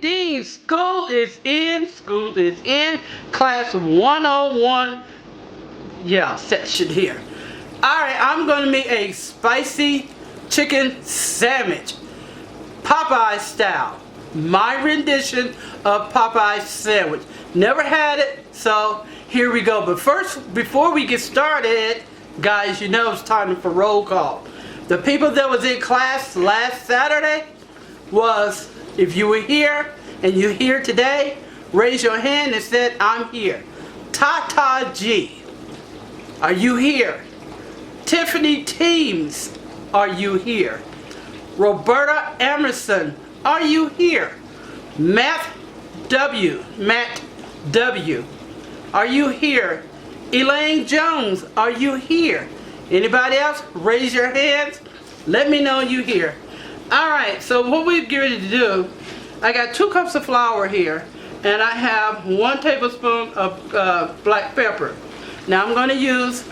ding ding, school is in, class 101, section here. Alright, I'm going to make a spicy chicken sandwich, Popeye style. My rendition of Popeye's sandwich. Never had it, so here we go. But first, before we get started, guys, you know it's time for roll call. The people that was in class last Saturday was, if you were here and you're here today, raise your hand and said, I'm here. Tata G, are you here? Tiffany Teams, are you here? Roberta Emerson, are you here? Matt W, are you here? Elaine Jones, are you here? Anybody else? Raise your hands. Let me know you here. Alright, so what we're getting ready to do, I got 2 cups of flour here, and I have 1 tablespoon of black pepper. Now I'm going to use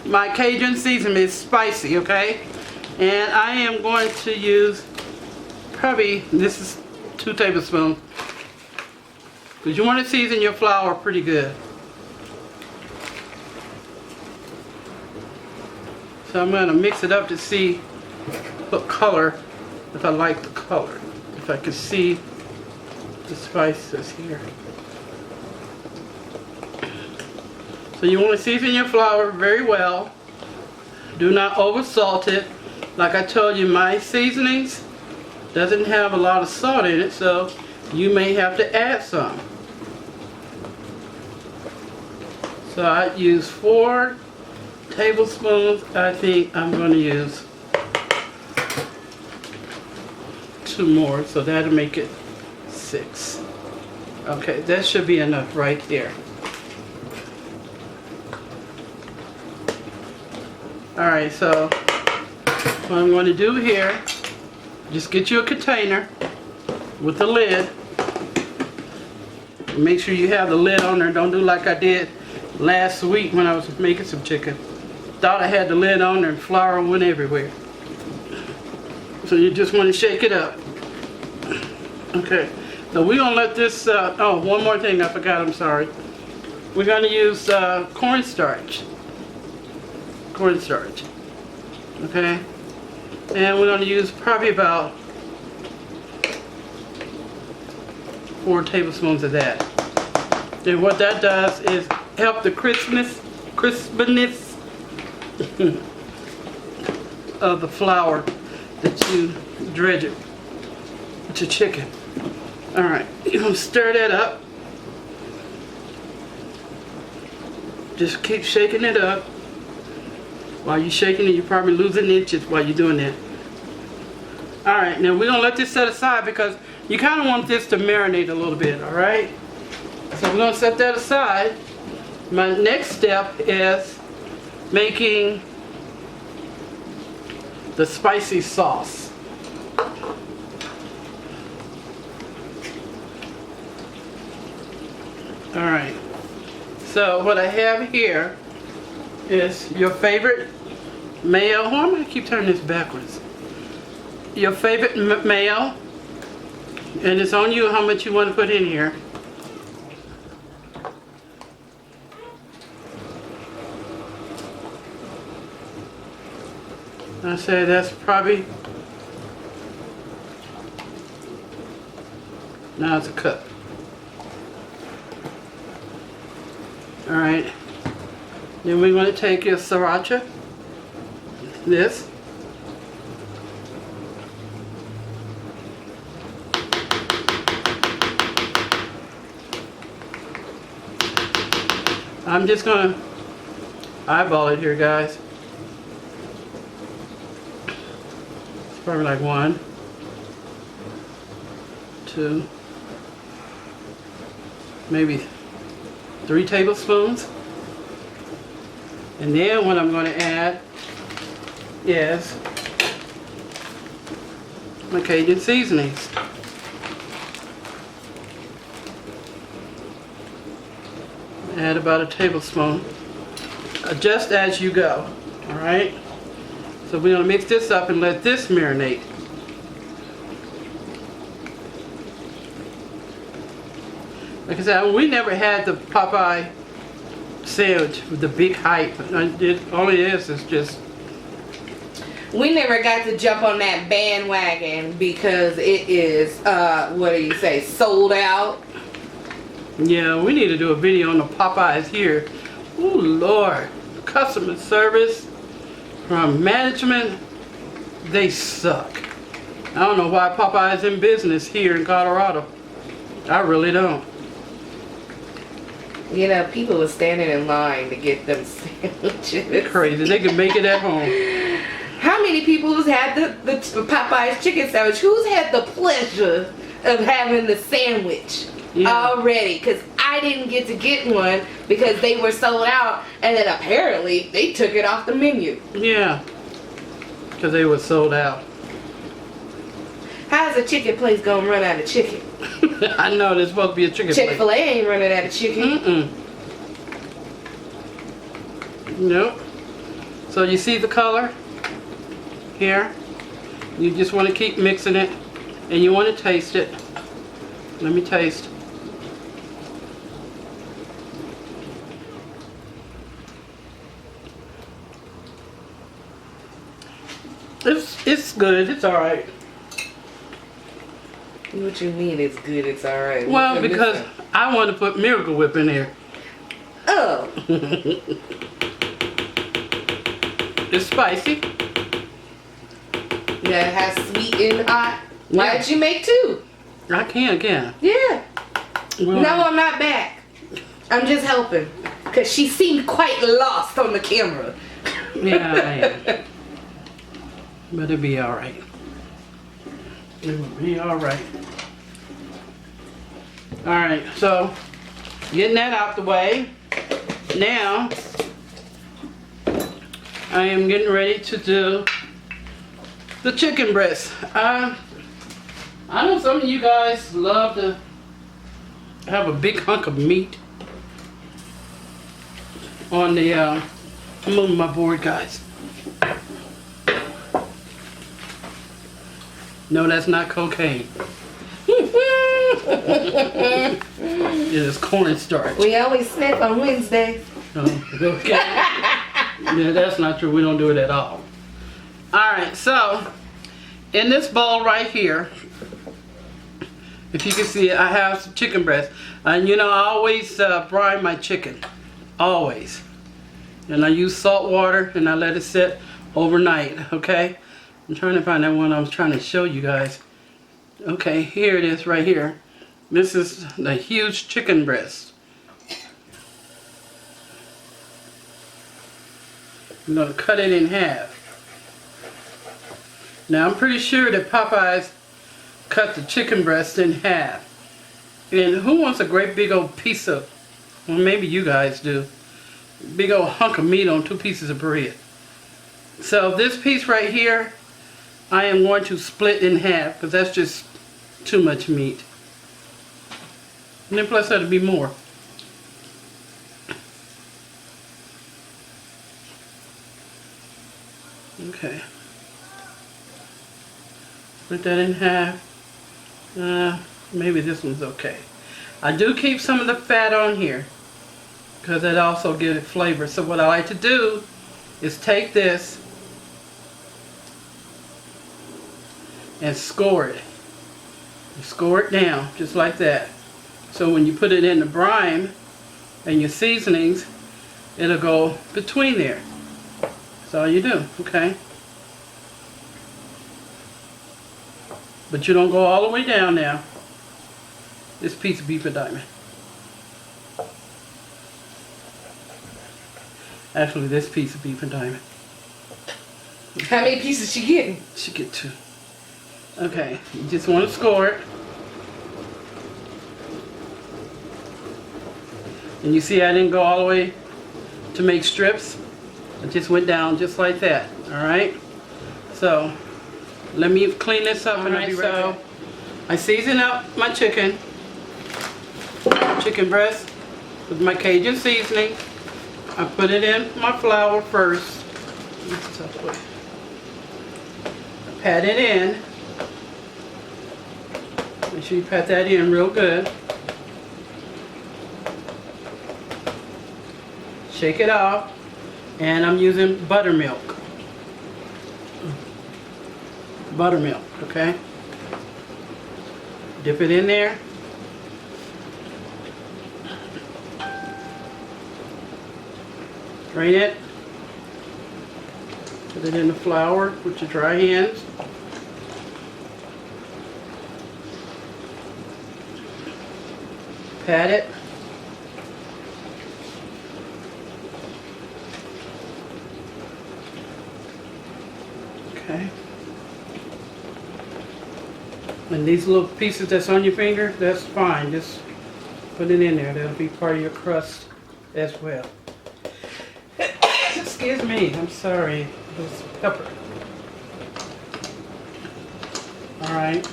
my Cajun seasoning. It's spicy, okay? And I am going to use probably, this is 2 tablespoons, because you want to season your flour pretty good. So I'm going to mix it up to see what color, if I like the color, if I can see the spices here. So you want to season your flour very well. Do not over salt it. Like I told you, my seasonings doesn't have a lot of salt in it, so you may have to add some. So I use 4 tablespoons. I think I'm going to use 2 more, so that'll make it 6. Okay, that should be enough right there. Alright, so what I'm going to do here, just get you a container with a lid. Make sure you have the lid on there. Don't do like I did last week when I was making some chicken. Thought I had the lid on there and flour went everywhere. So you just want to shake it up. Okay, so we're going to let this, oh, one more thing I forgot, I'm sorry. We're going to use cornstarch. Okay, and we're going to use probably about 4 tablespoons of that. And what that does is help the crispness of the flour that you dredge it with your chicken. Alright, you're going to stir that up. Just keep shaking it up. While you're shaking it, you're probably losing inches while you're doing that. Alright, now we're going to let this set aside because you kind of want this to marinate a little bit, alright? So we're going to set that aside. My next step is making the spicy sauce. Alright, so what I have here is your favorite mayo. Why am I keep turning this backwards? Your favorite mayo, and it's on you how much you want to put in here. I say that's probably, now it's a cup. Alright, then we're going to take your sriracha, this, I'm just going to eyeball it here, guys. It's probably like 1, 2, maybe 3 tablespoons. And then what I'm going to add is my Cajun seasonings. Add about a tablespoon. Adjust as you go. Alright? So we're going to mix this up and let this marinate. Like I said, we never had the Popeye sandwich with the big hype. All it is just... We never got to jump on that bandwagon because it is, what do you say, sold out. Yeah, we need to do a video on the Popeyes here. Oh Lord, customer service from management, they suck. I don't know why Popeyes in business here in Colorado. I really don't. You know, people are standing in line to get them sandwiches. Crazy, they can make it at home. How many people has had the Popeyes chicken sandwich? Who's had the pleasure of having the sandwich already? Because I didn't get to get one because they were sold out, and then apparently they took it off the menu. Yeah, because they were sold out. How's a chicken place gonna run out of chicken? I know there's supposed to be a chicken place. Chick-fil-A ain't running out of chicken. Nope. So you see the color here? You just want to keep mixing it, and you want to taste it. Let me taste. It's good. It's all right. What you mean it's good, it's alright? Well, because I want to put Miracle Whip in there. Oh. It's spicy. Yeah, it has sweet and hot. Why'd you make two? I can. Yeah. Well, No, I'm not back. I'm just helping. Because she seemed quite lost on the camera. Yeah, I am. But it'll be all right. It will be all right. All right, so getting that out the way. Now, I am getting ready to do the chicken breast. I know some of you guys love to have a big hunk of meat on the, I'm moving my board, guys. No, that's not cocaine. It is cornstarch. We always snack on Wednesday. Oh, okay. Yeah, that's not true. We don't do it at all. Alright, so in this bowl right here, if you can see it, I have some chicken breast. And you know, I always brine my chicken. Always. And I use salt water and I let it sit overnight, okay? I'm trying to find that one I was trying to show you guys. Okay, here it is right here. This is the huge chicken breast. I'm going to cut it in half. Now I'm pretty sure that Popeyes cut the chicken breast in half. And who wants a great big old piece of, well maybe you guys do, big old hunk of meat on 2 pieces of bread. So this piece right here, I am going to split in half because that's just too much meat. And then plus that'll be more. Okay. Split that in half. Maybe this one's okay. I do keep some of the fat on here because it also gives it flavor. So what I like to do is take this and score it. You score it down just like that. So when you put it in the brine and your seasonings, it'll go between there. That's all you do, okay? But you don't go all the way down now. This piece of beef and diamond. Actually, this piece of beef and diamond. How many pieces she getting? She get 2. Okay, you just want to score it. And you see I didn't go all the way to make strips. I just went down just like that, alright? So, let me clean this up and I'll be right back. I season up my chicken breast with my Cajun seasoning. I put it in my flour first. Pat it in. Make sure you pat that in real good. Shake it off. And I'm using buttermilk. Buttermilk, okay? Dip it in there. Drain it. Put it in the flour with your dry hands. Pat it. Okay. And these little pieces that's on your finger, that's fine. Just put it in there. That'll be part of your crust as well. Excuse me. I'm sorry. This pepper. All right.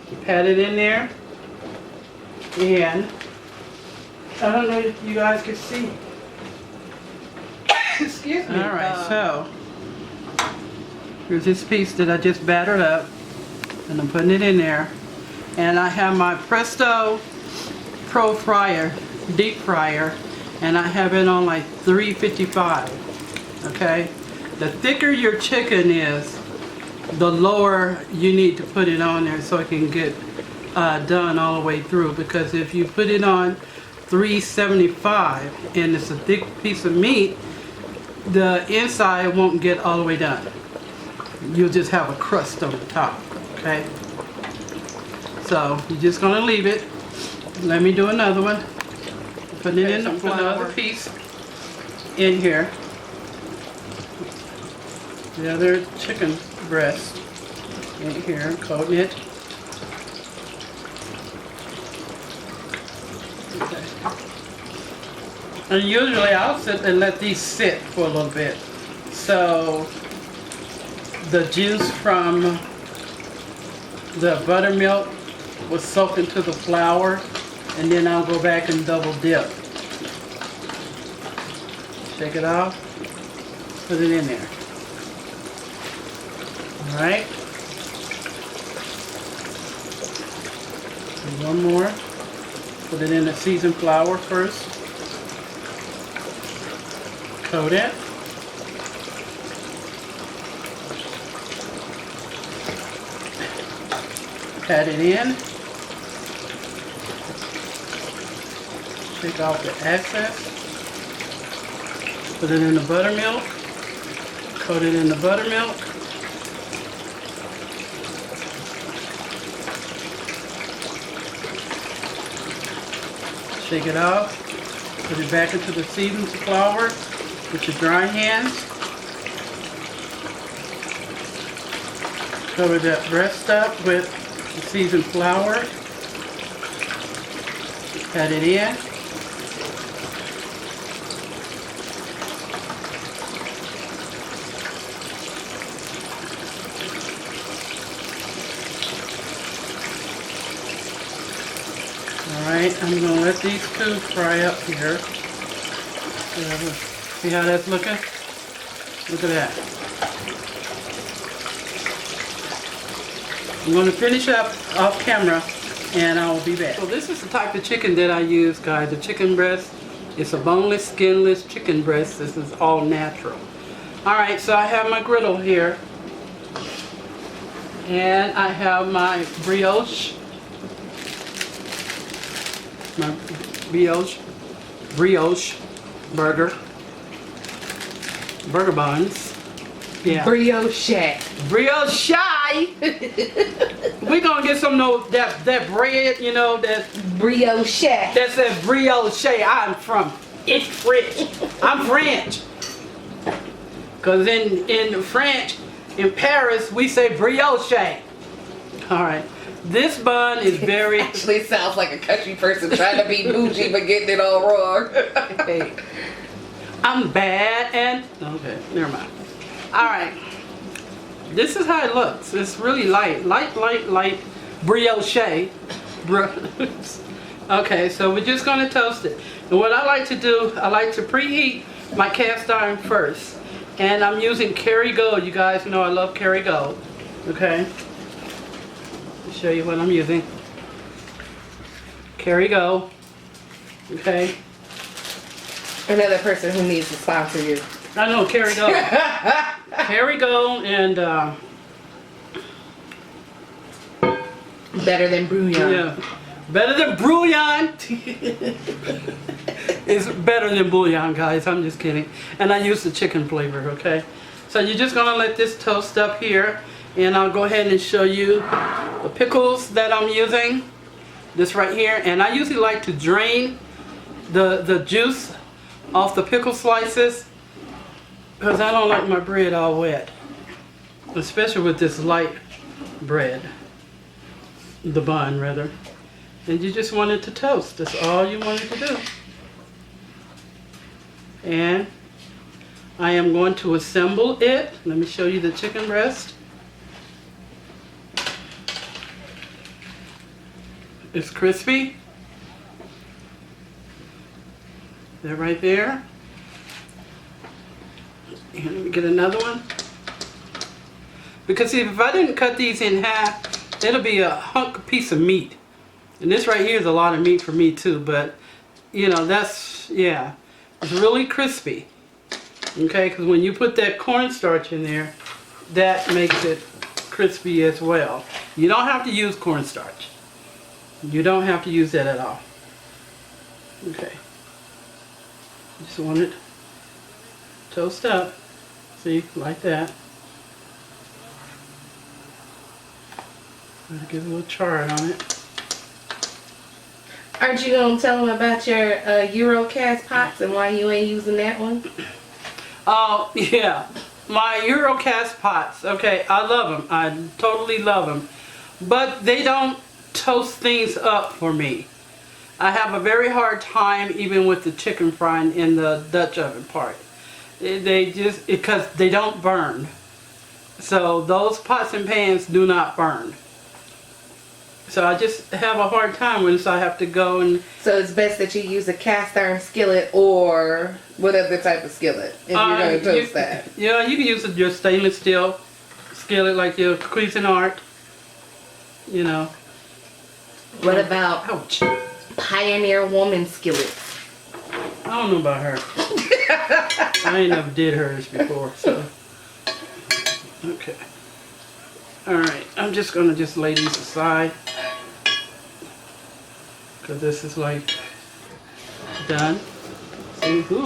You pat it in there. And I don't know if you guys can see. Excuse me. All right. So here's this piece that I just battered up. And I'm putting it in there. And I have my Presto Pro fryer, deep fryer, and I have it on like 355. Okay? The thicker your chicken is, the lower you need to put it on there so it can get done all the way through. Because if you put it on 375 and it's a thick piece of meat, the inside won't get all the way done. You'll just have a crust on the top. Okay, so you're just gonna leave it. Let me do another one. Put it in the flour. Another piece in here. The other chicken breast in here, coating it. Okay. And usually I'll sit and let these sit for a little bit, so the juice from the buttermilk will soak into the flour, and then I'll go back and double dip. Shake it off, put it in there. Alright. One more. Put it in the seasoned flour first. Coat it. Pat it in. Take off the excess. Put it in the buttermilk. Coat it in the buttermilk. Shake it off. Put it back into the seasoned flour with your dry hands. Cover that breast up with the seasoned flour. Pat it in. Alright, I'm going to let these two fry up here. See how that's looking? Look at that. I'm going to finish up off camera and I will be back. So this is the type of chicken that I use, guys. The chicken breast. It's a boneless, skinless chicken breast. This is all natural. Alright, so I have my griddle here. And I have my brioche. My brioche burger buns. Yeah. Brioche. Brioche. We're gonna get some of that bread, you know, that Brioche. That's that brioche. It's French. I'm French. Cause in French, in Paris, we say brioche. All right. This bun is very... Actually sounds like a country person trying to be bougie but getting it all wrong. Hey, I'm bad and... Okay, never mind. Alright. This is how it looks. It's really light. Light brioche. Okay, so we're just going to toast it. And what I like to do, I like to preheat my cast iron first. And I'm using Kerrygold. You guys know I love Kerrygold. Okay. Show you what I'm using. Kerrygold. Okay. Another person who needs to sponsor you. I know, Carrie Go. Carrie Go and Better than bouillon. yeah, better than bouillon. It's better than bouillon, guys. I'm just kidding. And I use the chicken flavor, okay? So you're just gonna let this toast up here, and I'll go ahead and show you the pickles that I'm using. This right here, and I usually like to drain the juice off the pickle slices because I don't like my bread all wet, especially with this light bread, the bun rather. And you just want it to toast. That's all you want it to do. And I am going to assemble it. Let me show you the chicken breast. It's crispy. They're right there. And let me get another one. Because see, if I didn't cut these in half, it'll be a hunk piece of meat. And this right here is a lot of meat for me too, but you know, that's, yeah, it's really crispy. Okay, because when you put that cornstarch in there, that makes it crispy as well. You don't have to use cornstarch. You don't have to use that at all. Okay. Just want it toast up. See, like that. I'm gonna give a little chard on it. Aren't you gonna tell them about your Eurocast pots and why you ain't using that one? Oh, yeah. My Eurocast pots. Okay, I love them. I totally love them. But they don't toast things up for me. I have a very hard time even with the chicken frying in the Dutch oven part. They just, because they don't burn. So those pots and pans do not burn. So I just have a hard time when I have to go and... So it's best that you use a cast iron skillet or what other type of skillet if you're going to toast that? Yeah, you can use your stainless steel skillet like your Cuisinart. You know. What about Ouch. Pioneer Woman skillet? I don't know about her. I ain't never did hers before, so. Okay. Alright, I'm just going to just lay these aside. Because this is like done. See, ooh,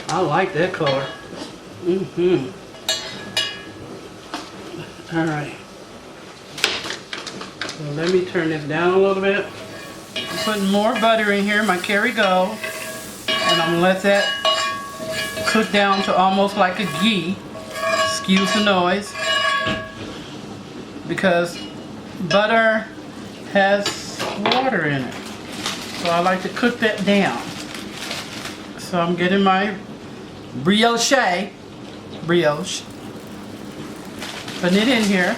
I like that color. Alright. So let me turn this down a little bit. I'm putting more butter in here, my Kerry Go. And I'm going to let that cook down to almost like a ghee. Excuse the noise. Because butter has water in it. So I like to cook that down. So I'm getting my brioche, putting it in here.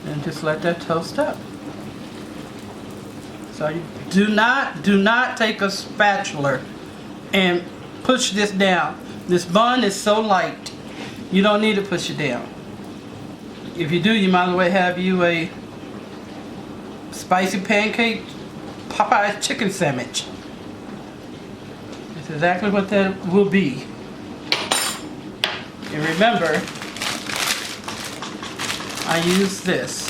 And just let that toast up. So you do not take a spatula and push this down. This bun is so light, you don't need to push it down. If you do, you might as well have you a spicy pancake Popeyes chicken sandwich. That's exactly what that will be. And remember, I use this.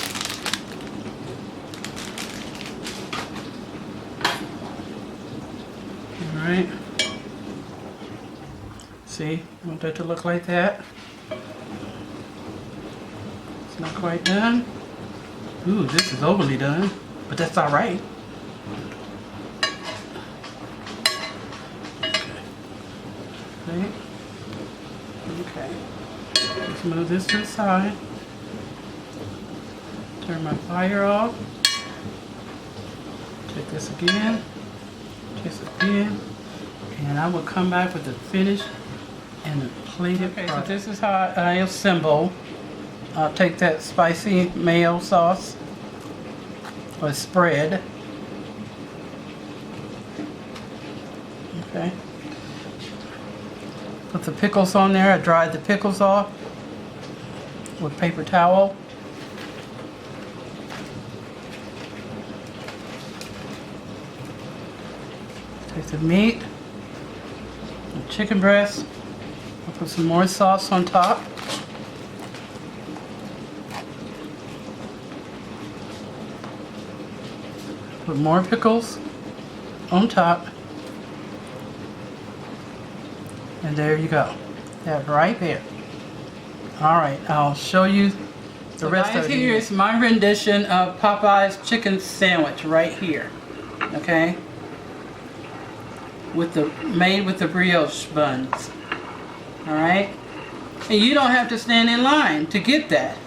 Alright. See, I want that to look like that. It's not quite done. Ooh, this is overly done, but that's alright. Okay. Okay. Let's move this to the side. Turn my fire off. Take this again. This again. And I will come back with the finish and the plated product. So this is how I assemble. I'll take that spicy mayo sauce or spread. Okay. Put the pickles on there. I dried the pickles off with paper towel. the meat, the chicken breast. I'll put some more sauce on top. Put more pickles on top. And there you go. That right there. Alright, I'll show you the rest of it. Here is my rendition of Popeye's chicken sandwich right here. Okay? Made with the brioche buns. Alright? And you don't have to stand in line to get that.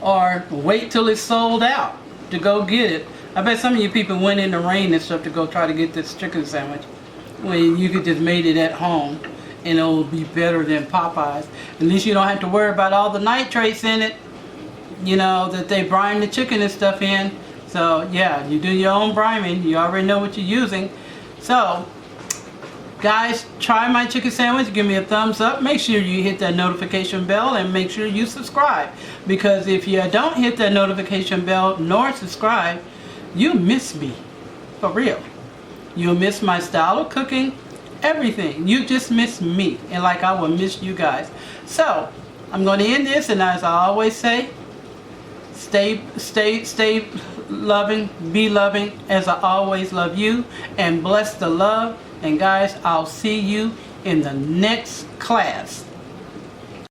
Or wait till it's sold out to go get it. I bet some of you people went in the rain and stuff to go try to get this chicken sandwich. When you could just made it at home. And it will be better than Popeyes. At least you don't have to worry about all the nitrates in it, you know, that they brine the chicken and stuff in. So yeah, you do your own brining. You already know what you're using. So guys, try my chicken sandwich. Give me a thumbs up. Make sure you hit that notification bell and make sure you subscribe. Because if you don't hit that notification bell nor subscribe, you miss me. For real. You'll miss my style of cooking. Everything. You just miss me, and like I will miss you guys. So I'm going to end this, and as I always say, stay loving, be loving as I always love you, and bless the love. And guys, I'll see you in the next class.